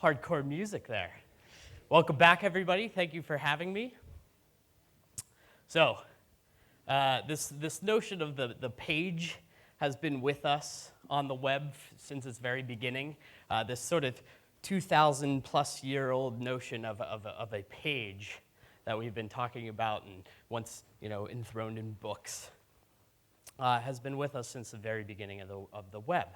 hardcore music there. Welcome back, everybody. Thank you for having me. So, this notion of the page has been with us on the web since its very beginning. This sort of 2,000-plus-year-old notion of a page that we've been talking about and once enthroned in books has been with us since the very beginning of the web.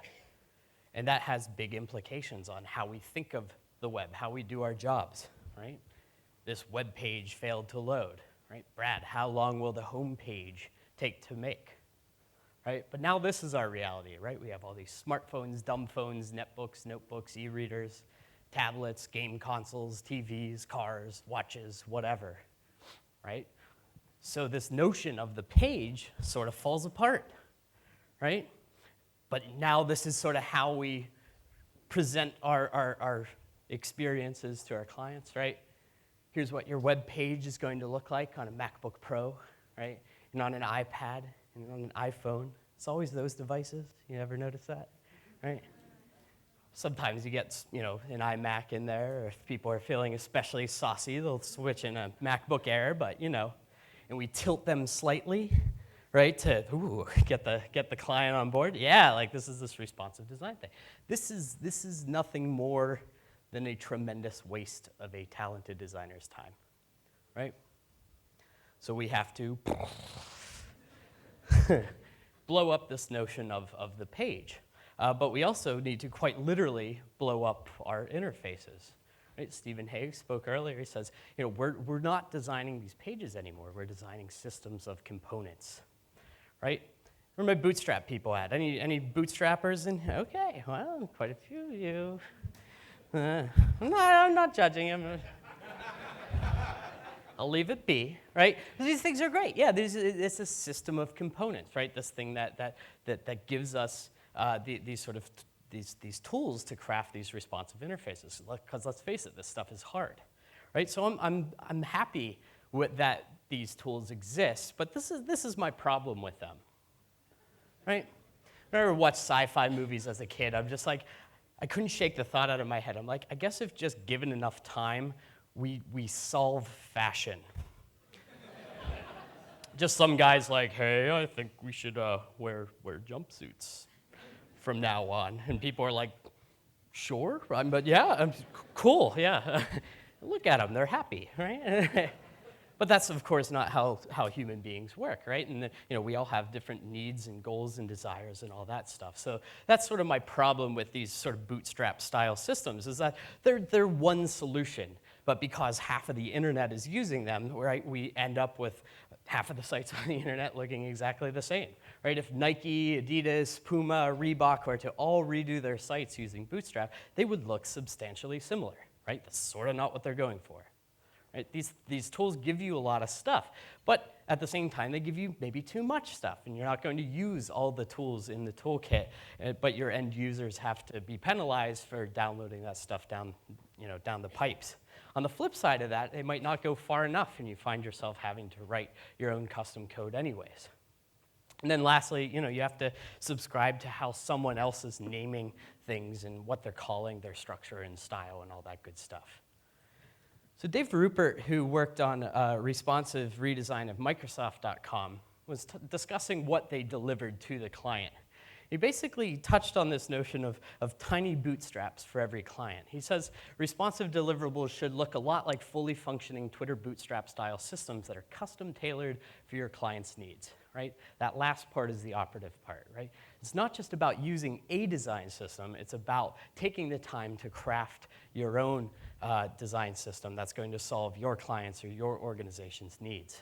And that has big implications on how we think of the web, how we do our jobs, right? This web page failed to load, right? Brad, how long will the home page take to make, right? But now this is our reality, right? We have all these smartphones, dumb phones, netbooks, notebooks, e-readers, tablets, game consoles, TVs, cars, watches, whatever, right? So this notion of the page sort of falls apart, right? But now this is sort of how we present our experiences to our clients, right? Here's what your web page is going to look like on a MacBook Pro, right? And on an iPad, and on an iPhone. It's always those devices. You ever notice that, right? Sometimes you get, an iMac in there, or if people are feeling especially saucy, they'll switch in a MacBook Air, but, and we tilt them slightly, right, to get the client on board. Yeah, like this is this responsive design thing. This is nothing more than a tremendous waste of a talented designer's time, right? So we have to blow up this notion of the page. But we also need to quite literally blow up our interfaces. Right? Stephen Hay spoke earlier. He says, we're not designing these pages anymore. We're designing systems of components. Right? Where are my bootstrap people at? Any bootstrappers? Okay, well, quite a few of you. I'm not judging him. I'll leave it be, right? These things are great. Yeah, it's a system of components, right? This thing that gives us these tools to craft these responsive interfaces. Because let's face it, this stuff is hard, right? So I'm happy with that these tools exist, but this is my problem with them, right? I remember watched sci-fi movies as a kid. I'm just like, I couldn't shake the thought out of my head. I'm like, I guess if just given enough time, we solve fashion. Just some guys like, hey, I think we should wear jumpsuits from now on. And people are like, sure, but yeah, cool, yeah. Look at them, they're happy, right? But that's, of course, not how human beings work, right? And we all have different needs and goals and desires and all that stuff. So that's sort of my problem with these sort of bootstrap-style systems, is that they're one solution. But because half of the internet is using them, right, we end up with half of the sites on the internet looking exactly the same, right? If Nike, Adidas, Puma, Reebok were to all redo their sites using Bootstrap, they would look substantially similar, right? That's sort of not what they're going for. Right? These tools give you a lot of stuff, but at the same time, they give you maybe too much stuff, and you're not going to use all the tools in the toolkit, but your end users have to be penalized for downloading that stuff down the pipes. On the flip side of that, it might not go far enough, and you find yourself having to write your own custom code anyways. And then lastly, you have to subscribe to how someone else is naming things and what they're calling their structure and style and all that good stuff. So Dave Rupert, who worked on a responsive redesign of Microsoft.com, was discussing what they delivered to the client. He basically touched on this notion of tiny bootstraps for every client. He says responsive deliverables should look a lot like fully functioning Twitter Bootstrap-style systems that are custom-tailored for your client's needs, right? That last part is the operative part, right? It's not just about using a design system. It's about taking the time to craft your own design system that's going to solve your clients' or your organization's needs.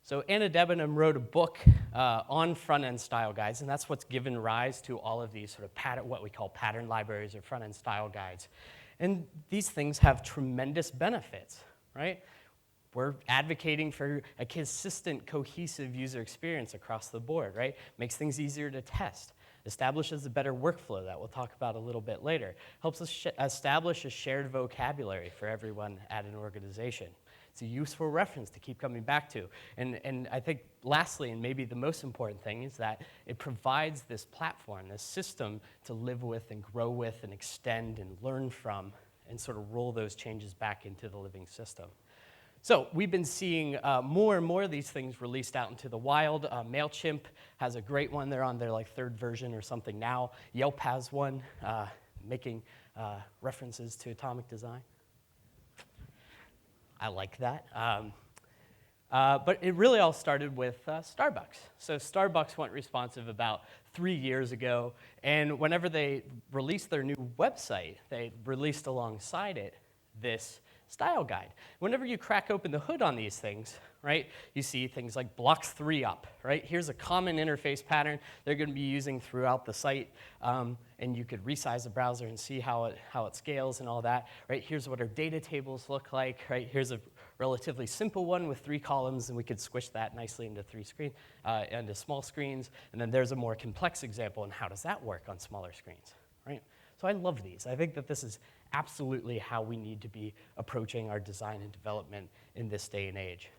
So Anna Debenham wrote a book on front-end style guides, and that's what's given rise to all of these sort of what we call pattern libraries or front-end style guides. And these things have tremendous benefits, right? We're advocating for a consistent, cohesive user experience across the board, right? Makes things easier to test. Establishes a better workflow that we'll talk about a little bit later. Helps us establish a shared vocabulary for everyone at an organization. It's a useful reference to keep coming back to. And I think lastly, and maybe the most important thing, is that it provides this platform, this system to live with and grow with and extend and learn from and sort of roll those changes back into the living system. So we've been seeing more and more of these things released out into the wild. MailChimp has a great one. They're on their third version or something now. Yelp has one making references to atomic design. I like that. But it really all started with Starbucks. So Starbucks went responsive about 3 years ago, and whenever they released their new website, they released alongside it this style guide. Whenever you crack open the hood on these things, right, you see things like blocks 3 up, right? Here's a common interface pattern they're going to be using throughout the site, and you could resize the browser and see how it scales and all that, right? Here's what our data tables look like, right? Here's a relatively simple one with 3 columns, and we could squish that nicely into into small screens, and then there's a more complex example, and how does that work on smaller screens, right? So I love these. I think that this is absolutely how we need to be approaching our design and development in this day and age.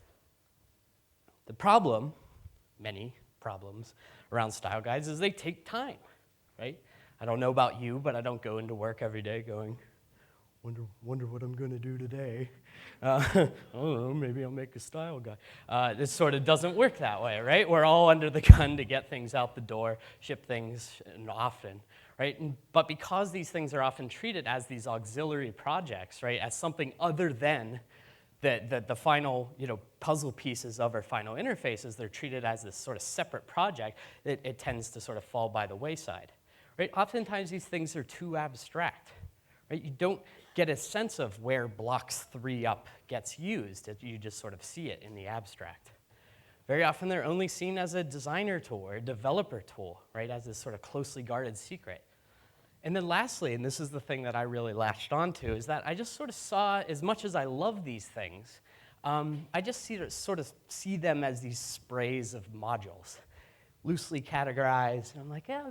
The problem, many problems around style guides, is they take time, right? I don't know about you, but I don't go into work every day going, wonder what I'm going to do today. I don't know, maybe I'll make a style guide. This sort of doesn't work that way, right? We're all under the gun to get things out the door, ship things often, right? But because these things are often treated as these auxiliary projects, right, as something other than the final puzzle pieces of our final interfaces, they're treated as this sort of separate project, it tends to sort of fall by the wayside, right? Oftentimes these things are too abstract, right? You don't get a sense of where blocks 3 up gets used. You just sort of see it in the abstract. Very often they're only seen as a designer tool or a developer tool, right, as this sort of closely guarded secret. And then lastly, and this is the thing that I really latched onto, is that I just sort of saw, as much as I love these things, I just sort of see them as these sprays of modules, loosely categorized. And I'm like, yeah,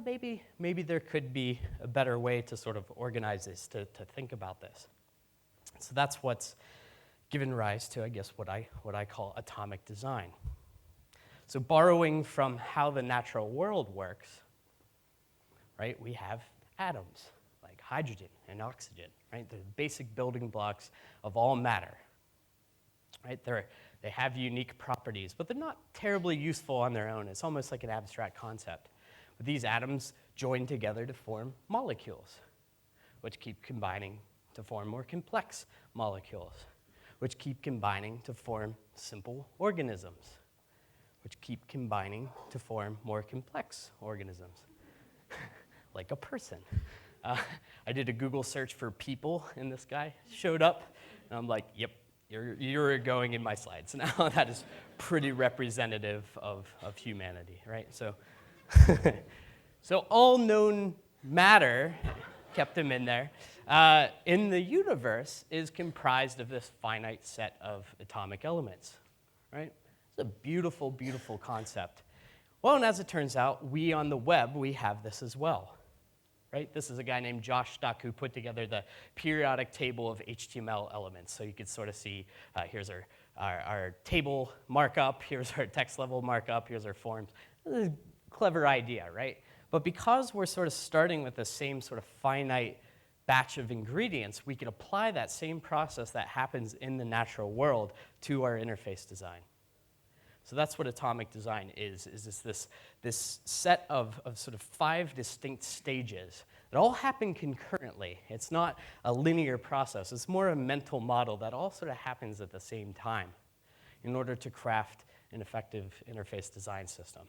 maybe there could be a better way to sort of organize this, to think about this. So that's what's given rise to, I guess, what I call atomic design. So borrowing from how the natural world works, right, we have atoms, like hydrogen and oxygen, right? The basic building blocks of all matter, right? They have unique properties, but they're not terribly useful on their own. It's almost like an abstract concept. But these atoms join together to form molecules, which keep combining to form more complex molecules, which keep combining to form simple organisms, which keep combining to form more complex organisms, like a person. I did a Google search for people, and this guy showed up, and I'm like, yep, you're going in my slides. Now that is pretty representative of humanity, right? So, so all known matter, kept him in there, in the universe is comprised of this finite set of atomic elements, right? It's a beautiful, beautiful concept. Well, and as it turns out, we on the web, we have this as well, right? This is a guy named Josh Stuck who put together the periodic table of HTML elements. So you could sort of see, here's our table markup, here's our text level markup, here's our forms. This is a clever idea, right? But because we're sort of starting with the same sort of finite batch of ingredients, we can apply that same process that happens in the natural world to our interface design. So that's what atomic design is this set of sort of 5 distinct stages that all happen concurrently. It's not a linear process. It's more a mental model that all sort of happens at the same time in order to craft an effective interface design system.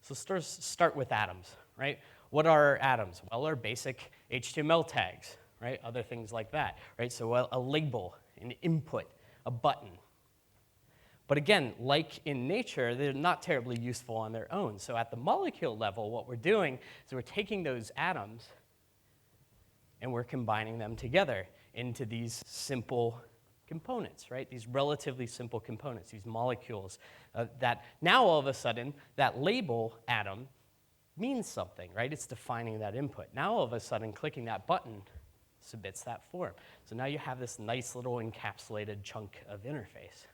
So start with atoms, right? What are atoms? Well, our basic HTML tags, right? Other things like that, right? So a label, an input, a button. But again, like in nature, they're not terribly useful on their own. So at the molecule level, what we're doing is we're taking those atoms and we're combining them together into these simple components, right? These relatively simple components, these molecules that now all of a sudden, that label atom means something, right? It's defining that input. Now all of a sudden, clicking that button submits that form. So now you have this nice little encapsulated chunk of interface.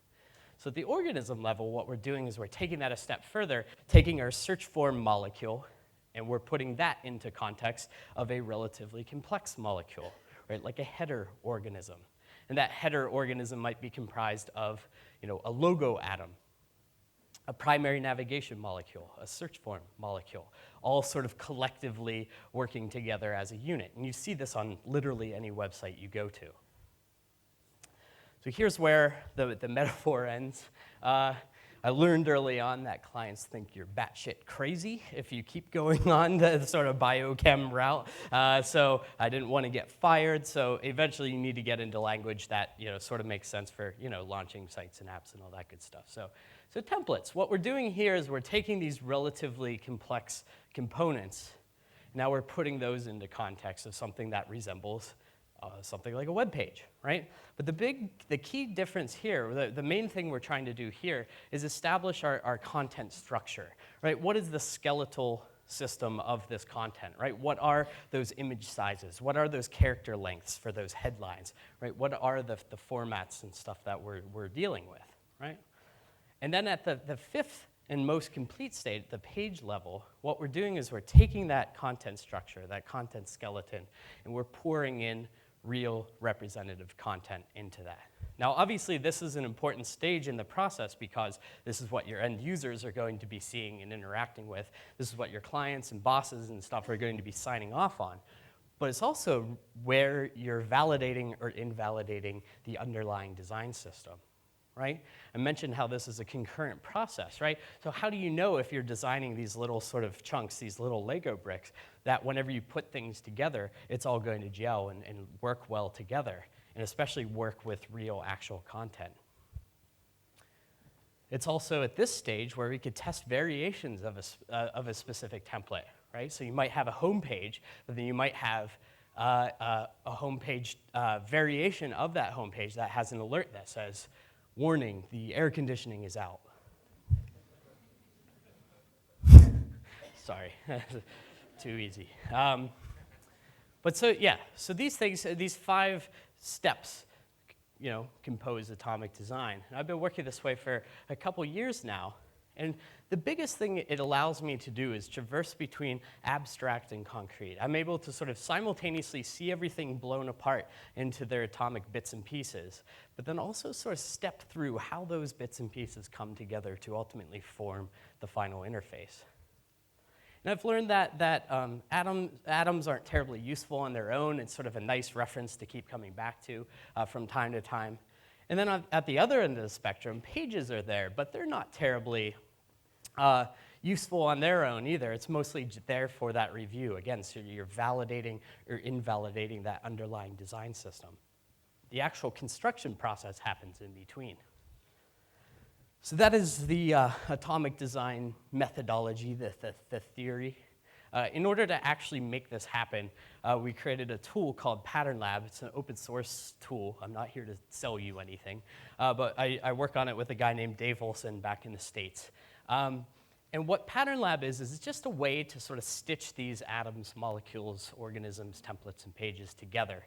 So at the organism level, what we're doing is we're taking that a step further, taking our search form molecule, and we're putting that into context of a relatively complex molecule, right, like a header organism. And that header organism might be comprised of, a logo atom, a primary navigation molecule, a search form molecule, all sort of collectively working together as a unit. And you see this on literally any website you go to. So here's where the metaphor ends. I learned early on that clients think you're batshit crazy if you keep going on the sort of biochem route. So I didn't want to get fired. So eventually you need to get into language that sort of makes sense for launching sites and apps and all that good stuff. So templates. What we're doing here is we're taking these relatively complex components. Now we're putting those into context of something that resembles something like a web page, right? But the key difference here, the main thing we're trying to do here is establish our content structure, right? What is the skeletal system of this content, right? What are those image sizes? What are those character lengths for those headlines, right? What are the formats and stuff that we're dealing with, right? And then at the fifth and most complete state, the page level, what we're doing is we're taking that content structure, that content skeleton, and we're pouring in real representative content into that. Now, obviously, this is an important stage in the process because this is what your end users are going to be seeing and interacting with. This is what your clients and bosses and stuff are going to be signing off on. But it's also where you're validating or invalidating the underlying design system, right? I mentioned how this is a concurrent process, right? So how do you know if you're designing these little sort of chunks, these little Lego bricks, that whenever you put things together, it's all going to gel and work well together, and especially work with real actual content? It's also at this stage where we could test variations of a specific template, right? So you might have a home page, but then you might have a homepage variation of that homepage that has an alert that says, "Warning, the air conditioning is out." Sorry, too easy. But so these things, these 5 steps, compose atomic design. And I've been working this way for a couple years now. And the biggest thing it allows me to do is traverse between abstract and concrete. I'm able to sort of simultaneously see everything blown apart into their atomic bits and pieces, but then also sort of step through how those bits and pieces come together to ultimately form the final interface. And I've learned that atoms aren't terribly useful on their own. It's sort of a nice reference to keep coming back to from time to time. And then at the other end of the spectrum, pages are there, but they're not terribly useful on their own either. It's mostly there for that review. Again, so you're validating or invalidating that underlying design system. The actual construction process happens in between. So that is the atomic design methodology, the theory. In order to actually make this happen, we created a tool called Pattern Lab. It's an open source tool. I'm not here to sell you anything, but I work on it with a guy named Dave Olson back in the States. And what Pattern Lab is it's just a way to sort of stitch these atoms, molecules, organisms, templates, and pages together.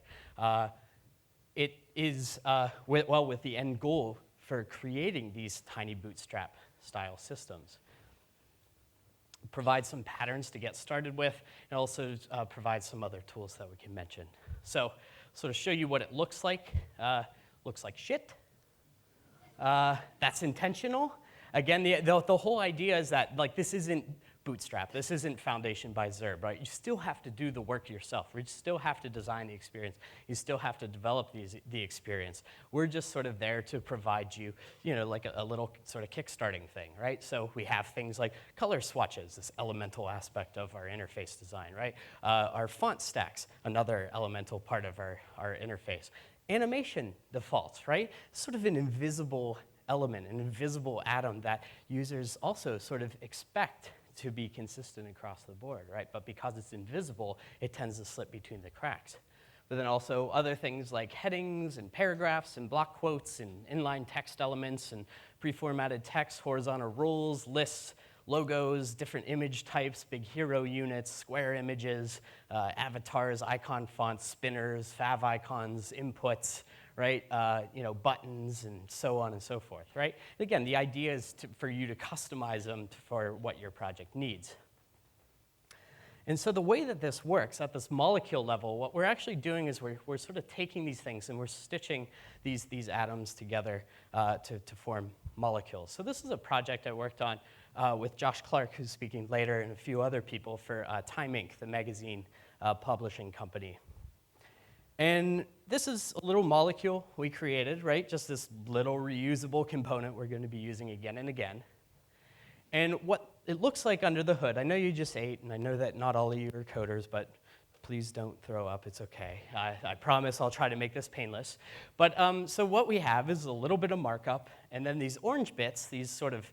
It is, with the end goal for creating these tiny bootstrap-style systems. Provide some patterns to get started with, and also provide some other tools that we can mention. So, sort of show you what it looks like. Looks like shit. That's intentional. Again, the whole idea is that this isn't Bootstrap. This isn't Foundation by Zurb, right? You still have to do the work yourself. You still have to design the experience. You still have to develop the experience. We're just sort of there to provide you, like a little sort of kickstarting thing, right? So we have things like color swatches, this elemental aspect of our interface design, right? Our font stacks, another elemental part of our interface. Animation defaults, right? Sort of an invisible element, an invisible atom that users also sort of expect to be consistent across the board, right? But because it's invisible, it tends to slip between the cracks. But then also other things like headings and paragraphs and block quotes and inline text elements and pre-formatted text, horizontal roles, lists, logos, different image types, big hero units, square images, avatars, icon fonts, spinners, fav icons, inputs, right? Buttons, and so on and so forth, right? And again, the idea is for you to customize them for what your project needs. And so the way that this works at this molecule level, what we're actually doing is we're sort of taking these things and we're stitching these atoms together to form molecules. So this is a project I worked on with Josh Clark, who's speaking later, and a few other people for Time Inc., the magazine publishing company. And this is a little molecule we created, right? Just this little reusable component we're going to be using again and again. And what it looks like under the hood, I know you just ate, and I know that not all of you are coders, but please don't throw up, it's okay. I promise I'll try to make this painless. But so what we have is a little bit of markup, and then these orange bits, these sort of,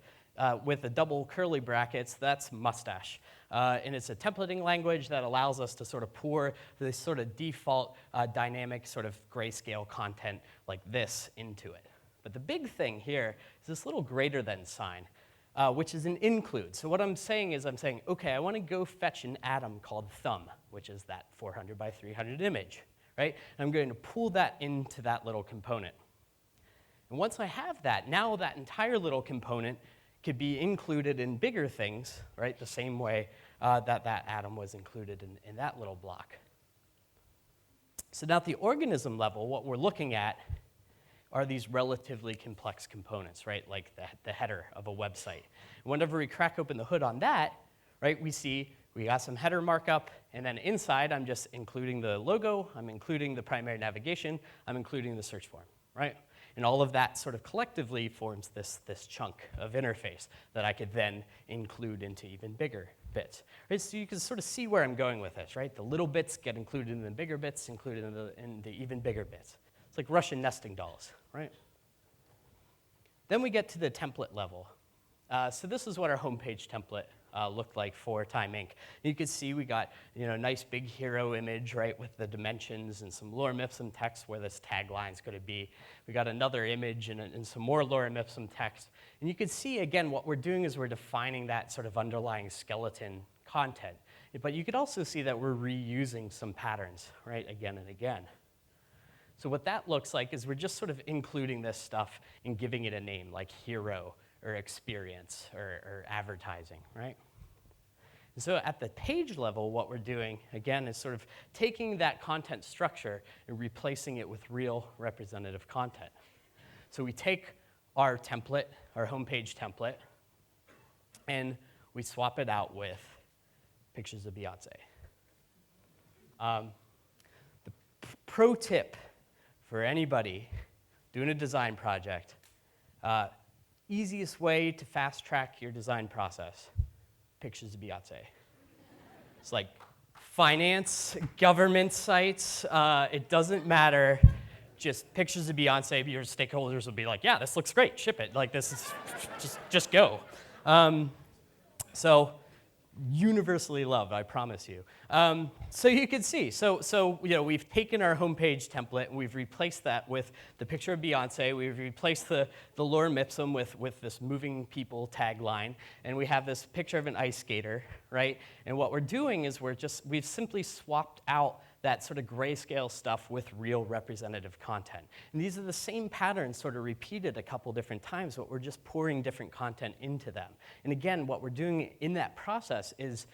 with the double curly brackets, that's mustache. And it's a templating language that allows us to sort of pour this sort of default dynamic sort of grayscale content like this into it. But the big thing here is this little greater than sign. Which is an include. So what I'm saying is okay, I want to go fetch an atom called thumb, which is that 400 by 300 image, right? And I'm going to pull that into that little component. And once I have that, now that entire little component could be included in bigger things, right? The same way that atom was included in that little block. So now at the organism level, what we're looking at are these relatively complex components, right? Like the header of a website. And whenever we crack open the hood on that, right, we see we got some header markup, and then inside I'm just including the logo, I'm including the primary navigation, I'm including the search form, right? And all of that sort of collectively forms this chunk of interface that I could then include into even bigger bits. Right? So you can sort of see where I'm going with this, right? The little bits get included in the bigger bits, included in the even bigger bits. It's like Russian nesting dolls, right? Then we get to the template level. So this is what our homepage template looked like for Time Inc. You can see we got nice big hero image, right, with the dimensions and some lorem ipsum text where this tagline's going to be. We got another image and some more lorem ipsum text. And you can see, again, what we're doing is we're defining that sort of underlying skeleton content. But you could also see that we're reusing some patterns, right, again and again. So what that looks like is we're just sort of including this stuff and giving it a name, like hero or experience or advertising, right? And so at the page level, what we're doing, again, is sort of taking that content structure and replacing it with real representative content. So we take our template, our homepage template, and we swap it out with pictures of Beyonce. The pro tip for anybody doing a design project, easiest way to fast track your design process, pictures of Beyonce. It's like finance, government sites, it doesn't matter, just pictures of Beyonce, your stakeholders will be like, yeah, this looks great, ship it. Like this is, just go. So universally loved, I promise you. So you can see, so we've taken our homepage template and we've replaced that with the picture of Beyonce. We've replaced the lorem ipsum with this moving people tagline, and we have this picture of an ice skater, right? And what we're doing is we've simply swapped out that sort of grayscale stuff with real representative content. And these are the same patterns sort of repeated a couple different times, but we're just pouring different content into them. And again, what we're doing in that process is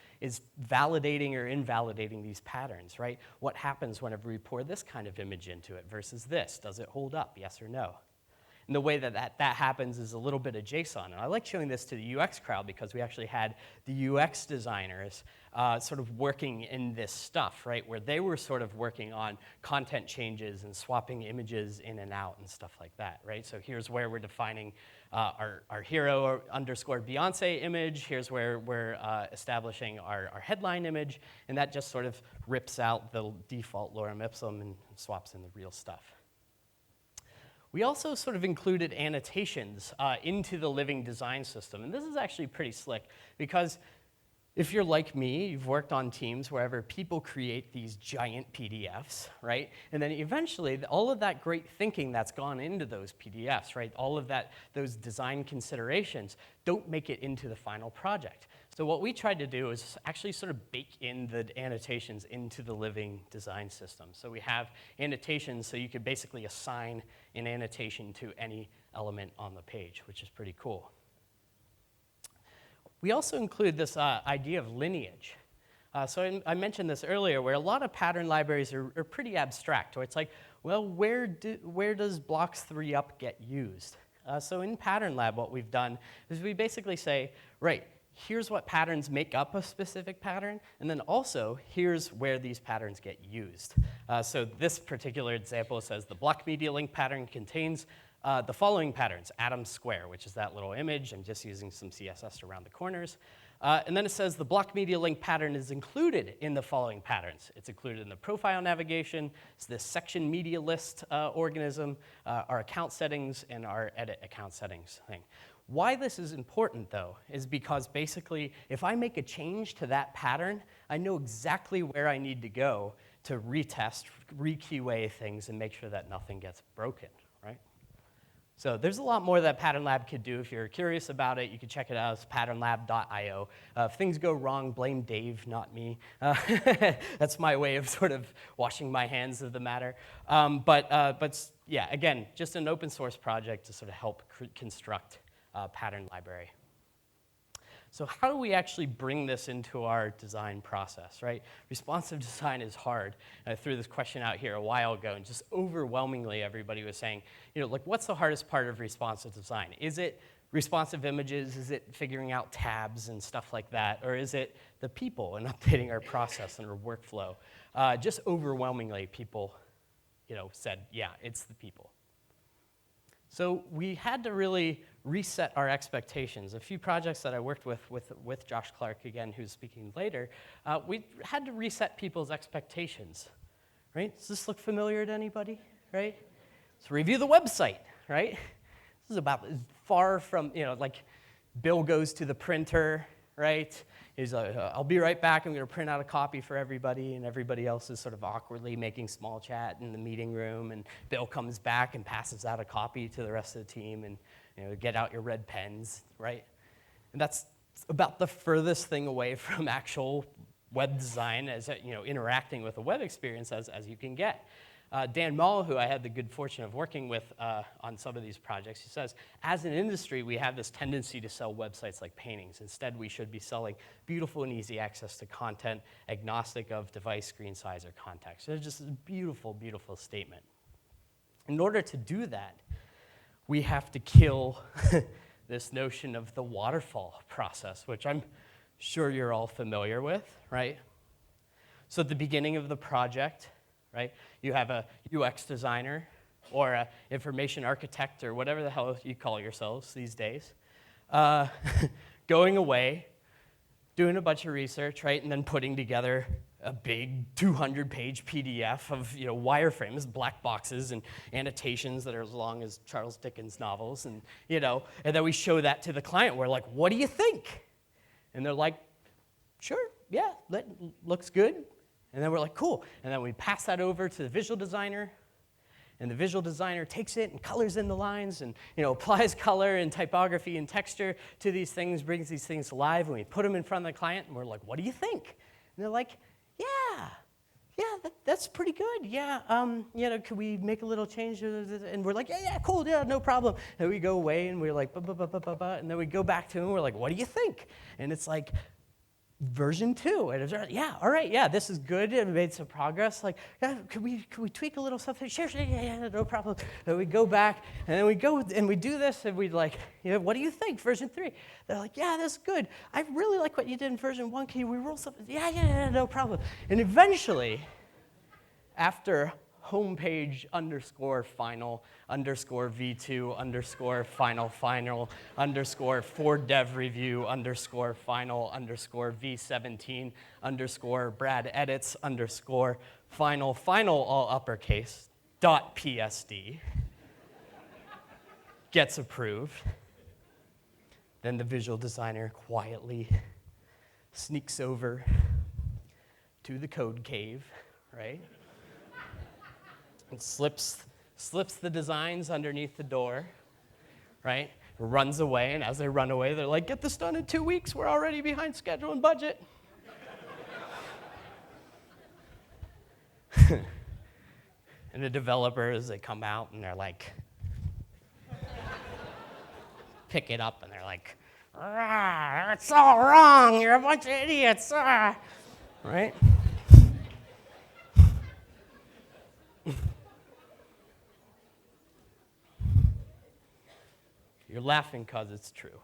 validating or invalidating these patterns, right? What happens whenever we pour this kind of image into it versus this? Does it hold up, yes or no? And the way that happens is a little bit of JSON. And I like showing this to the UX crowd because we actually had the UX designers sort of working in this stuff, right? Where they were sort of working on content changes and swapping images in and out and stuff like that, right? So here's where we're defining our hero underscore Beyonce image. Here's where we're establishing our headline image. And that just sort of rips out the default lorem ipsum and swaps in the real stuff. We also sort of included annotations into the living design system. And this is actually pretty slick because If you're like me, you've worked on teams wherever people create these giant PDFs, right? And then eventually, all of that great thinking that's gone into those PDFs, right? All of those design considerations don't make it into the final project. So what we tried to do is actually sort of bake in the annotations into the living design system. So we have annotations so you could basically assign an annotation to any element on the page, which is pretty cool. We also include this idea of lineage. I mentioned this earlier, where a lot of pattern libraries are pretty abstract, where it's like, well, where does blocks 3 up get used? So in Pattern Lab, what we've done is we basically say, right, here's what patterns make up a specific pattern, and then also, here's where these patterns get used. So this particular example says the block media link pattern contains the following patterns: atom square, which is that little image. I'm just using some CSS around the corners. And then it says the block media link pattern is included in the following patterns. It's included in the profile navigation, it's the section media list organism, our account settings, and our edit account settings thing. Why this is important, though, is because basically, if I make a change to that pattern, I know exactly where I need to go to retest, re-QA things, and make sure that nothing gets broken, right? So there's a lot more that Pattern Lab could do. If you're curious about it, you can check it out. It's patternlab.io. If things go wrong, blame Dave, not me. That's my way of sort of washing my hands of the matter. But yeah, again, just an open source project to sort of help construct pattern library. So how do we actually bring this into our design process, right? Responsive design is hard. I threw this question out here a while ago, and just overwhelmingly everybody was saying, like, what's the hardest part of responsive design? Is it responsive images? Is it figuring out tabs and stuff like that? Or is it the people and updating our process and our workflow? Just overwhelmingly, people said, yeah, it's the people. So we had to really reset our expectations. A few projects that I worked with Josh Clark, again, who's speaking later, we had to reset people's expectations, right? Does this look familiar to anybody, right? So review the website, right? This is about as far from, like Bill goes to the printer, right? He's like, I'll be right back, I'm gonna print out a copy for everybody, and everybody else is sort of awkwardly making small chat in the meeting room, and Bill comes back and passes out a copy to the rest of the team, and get out your red pens, right? And that's about the furthest thing away from actual web design as interacting with a web experience as you can get. Dan Moll, who I had the good fortune of working with on some of these projects, he says, as an industry, we have this tendency to sell websites like paintings. Instead, we should be selling beautiful and easy access to content, agnostic of device, screen size, or context. So it's just a beautiful, beautiful statement. In order to do that, we have to kill this notion of the waterfall process, which I'm sure you're all familiar with, right? So at the beginning of the project, right, you have a UX designer or an information architect or whatever the hell you call yourselves these days, going away, doing a bunch of research, right, and then putting together a big 200-page PDF of wireframes, black boxes, and annotations that are as long as Charles Dickens novels, and and then we show that to the client. We're like, "What do you think?" And they're like, "Sure, yeah, that looks good." And then we're like, "Cool." And then we pass that over to the visual designer, and the visual designer takes it and colors in the lines and applies color and typography and texture to these things, brings these things to life, and we put them in front of the client, and we're like, "What do you think?" And they're like, yeah, that's pretty good. Yeah, could we make a little change? And we're like, yeah, cool, yeah, no problem. And we go away, and we're like, and then we go back to him, and we're like, "What do you think?" And it's like, version 2. And it's, yeah, all right, yeah, this is good. And we made some progress. Like, yeah, could we tweak a little something? Sure, yeah, no problem. And we go back, and then we go and we do this, and we like, what do you think, version 3? They're like, yeah, that's good. I really like what you did in version 1. Can you rerule something? Yeah, no problem. And eventually, after homepage _final _v2 _final for dev review _final _v17 Brad edits final all uppercase .psd gets approved. Then the visual designer quietly sneaks over to the code cave, right? And slips the designs underneath the door, right? Runs away, and as they run away, they're like, get this done in 2 weeks, we're already behind schedule and budget. And the developers, they come out and they're like, pick it up and they're like, ah, it's all wrong, you're a bunch of idiots, ah. Right? You're laughing because it's true.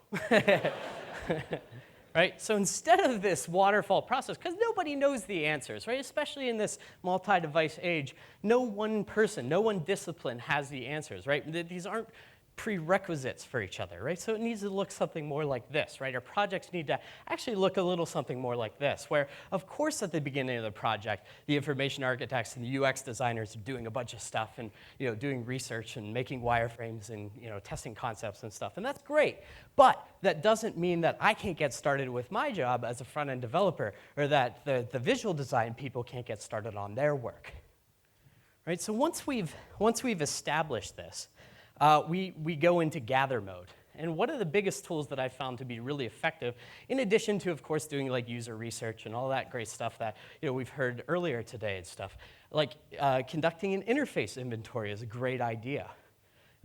Right? So instead of this waterfall process, because nobody knows the answers, right? Especially in this multi-device age, no one person, no one discipline has the answers, right? These aren't prerequisites for each other, right? So it needs to look something more like this, right? Our projects need to actually look a little something more like this, where, of course, at the beginning of the project, the information architects and the UX designers are doing a bunch of stuff and, doing research and making wireframes and, testing concepts and stuff, and that's great. But that doesn't mean that I can't get started with my job as a front-end developer, or that the visual design people can't get started on their work, right? So once we've established this, we go into gather mode. And one of the biggest tools that I found to be really effective, in addition to, of course, doing like user research and all that great stuff that we've heard earlier today and stuff, like conducting an interface inventory is a great idea.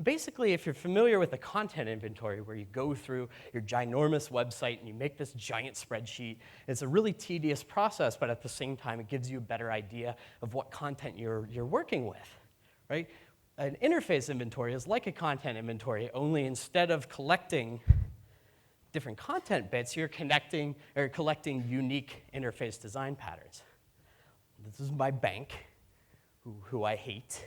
Basically, if you're familiar with the content inventory, where you go through your ginormous website and you make this giant spreadsheet, it's a really tedious process, but at the same time, it gives you a better idea of what content you're working with, right? An interface inventory is like a content inventory, only instead of collecting different content bits, you're collecting unique interface design patterns. This is my bank, who I hate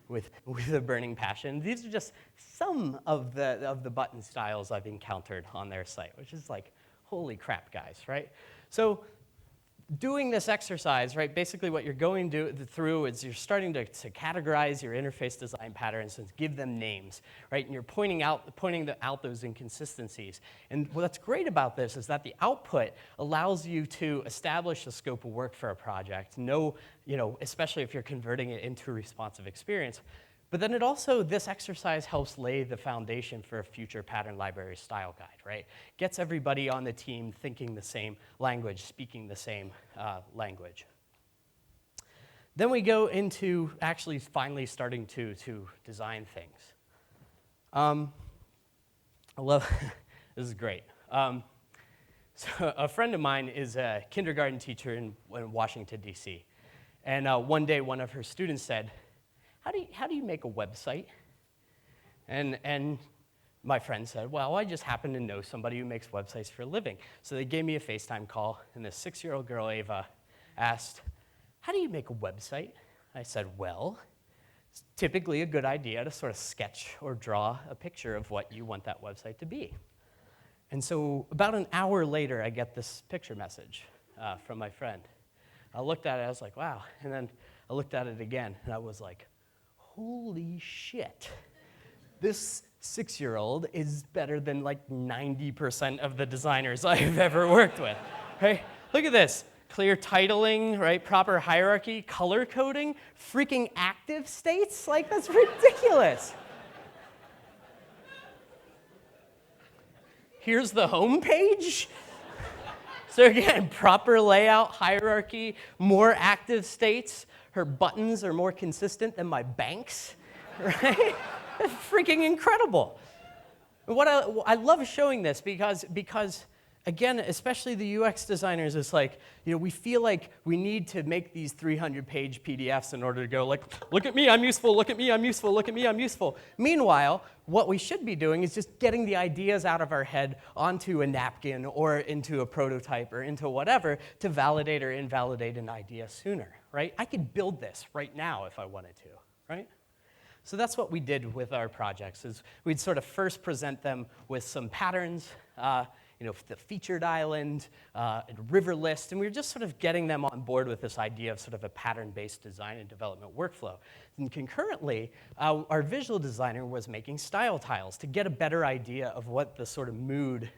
with a burning passion. These are just some of the button styles I've encountered on their site, which is like, holy crap, guys, right? So doing this exercise, right, basically what you're going through is you're starting to categorize your interface design patterns and give them names, right? And you're pointing out those inconsistencies. And what's great about this is that the output allows you to establish the scope of work for a project, especially if you're converting it into a responsive experience. But then this exercise helps lay the foundation for a future pattern library style guide, right? Gets everybody on the team thinking the same language, speaking the same language. Then we go into actually finally starting to design things. I love, this is great. So a friend of mine is a kindergarten teacher in Washington, D.C. And one day, one of her students said, how do you make a website? And my friend said, well, I just happen to know somebody who makes websites for a living. So they gave me a FaceTime call, and this 6-year-old girl, Ava, asked, how do you make a website? I said, well, it's typically a good idea to sort of sketch or draw a picture of what you want that website to be. And so about an hour later, I get this picture message from my friend. I looked at it, I was like, wow. And then I looked at it again, and I was like, holy shit. This 6-year-old is better than like 90% of the designers I've ever worked with, right? Look at this. Clear titling, right? Proper hierarchy, color coding, freaking active states. Like, that's ridiculous. Here's the home page. So again, proper layout, hierarchy, more active states. Her buttons are more consistent than my banks, right? That's freaking incredible. What I love showing this because again, especially the UX designers, it's like, we feel like we need to make these 300-page PDFs in order to go like, look at me, I'm useful, look at me, I'm useful, look at me, I'm useful. Meanwhile, what we should be doing is just getting the ideas out of our head onto a napkin or into a prototype or into whatever to validate or invalidate an idea sooner, right? I could build this right now if I wanted to, right? So that's what we did with our projects, is we'd sort of first present them with some patterns, the featured island, river list, and we were just sort of getting them on board with this idea of sort of a pattern-based design and development workflow. And concurrently, our visual designer was making style tiles to get a better idea of what the sort of mood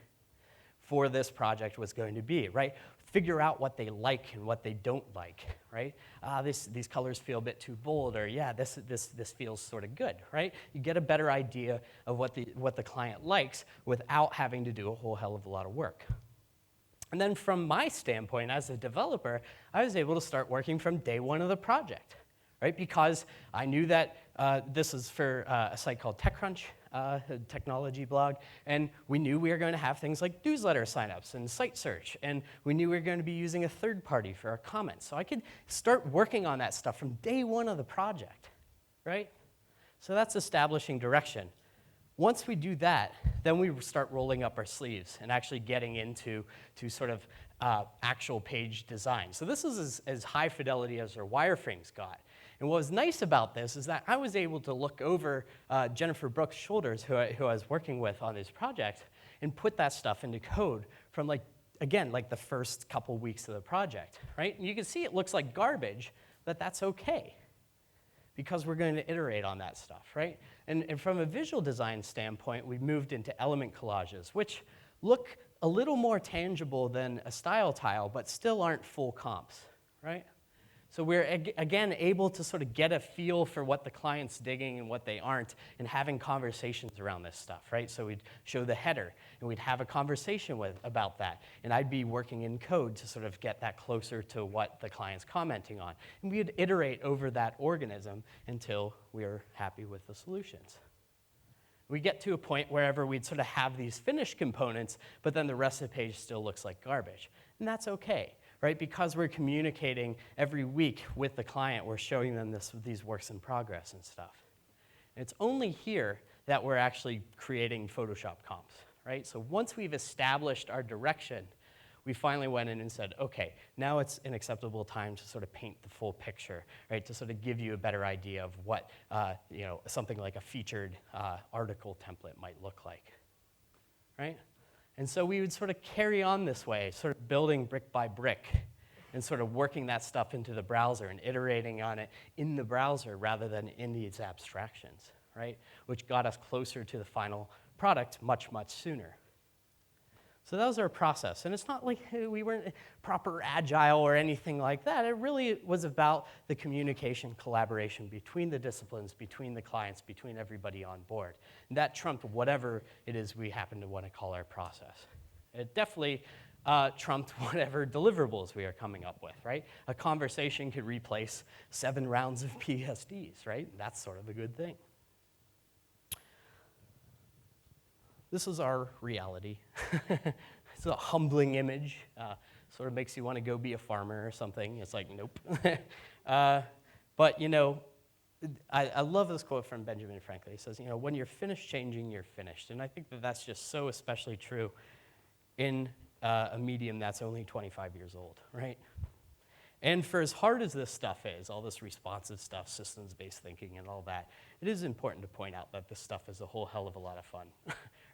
for this project was going to be, right? Figure out what they like and what they don't like, right? These colors feel a bit too bold, or yeah, this feels sort of good, right? You get a better idea of what the client likes without having to do a whole hell of a lot of work. And then from my standpoint as a developer, I was able to start working from day one of the project, right? Because I knew that this is for a site called TechCrunch, a technology blog, and we knew we were going to have things like newsletter signups and site search, and we knew we were going to be using a third party for our comments. So I could start working on that stuff from day one of the project, right? So that's establishing direction. Once we do that, then we start rolling up our sleeves and actually getting into sort of actual page design. So this is as high fidelity as our wireframes got. And what was nice about this is that I was able to look over Jennifer Brooks' shoulders, who I was working with on this project, and put that stuff into code from, again, the first couple weeks of the project, right? And you can see it looks like garbage, but that's okay, because we're going to iterate on that stuff, right? And from a visual design standpoint, we've moved into element collages, which look a little more tangible than a style tile, but still aren't full comps, right? So we're, again, able to sort of get a feel for what the client's digging and what they aren't, and having conversations around this stuff, right? So we'd show the header, and we'd have a conversation about that. And I'd be working in code to sort of get that closer to what the client's commenting on. And we'd iterate over that organism until we were happy with the solutions. We get to a point wherever we'd sort of have these finished components, but then the rest of the page still looks like garbage. And that's okay, right? Because we're communicating every week with the client, we're showing them these works in progress and stuff. And it's only here that we're actually creating Photoshop comps, right? So once we've established our direction, we finally went in and said, okay, now it's an acceptable time to sort of paint the full picture, right? To sort of give you a better idea of what something like a featured article template might look like, right? And so we would sort of carry on this way, sort of building brick by brick, and sort of working that stuff into the browser and iterating on it in the browser rather than in these abstractions, right? Which got us closer to the final product much, much sooner. So that was our process. And it's not like we weren't proper agile or anything like that. It really was about the communication, collaboration between the disciplines, between the clients, between everybody on board. And that trumped whatever it is we happen to want to call our process. It definitely trumped whatever deliverables we are coming up with, right? A conversation could replace 7 rounds of PSDs, right? That's sort of a good thing. This is our reality. It's a humbling image. Sort of makes you want to go be a farmer or something. It's like, nope. But, I love this quote from Benjamin Franklin. He says, when you're finished changing, you're finished. And I think that that's just so especially true in a medium that's only 25 years old, right? And for as hard as this stuff is, all this responsive stuff, systems-based thinking and all that, it is important to point out that this stuff is a whole hell of a lot of fun,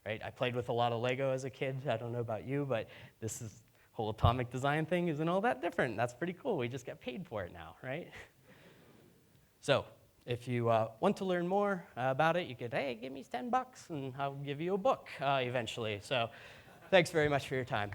right? I played with a lot of Lego as a kid. I don't know about you, but this whole atomic design thing isn't all that different. That's pretty cool. We just get paid for it now, right? So if you want to learn more about it, you could, hey, give me $10 and I'll give you a book eventually. So thanks very much for your time.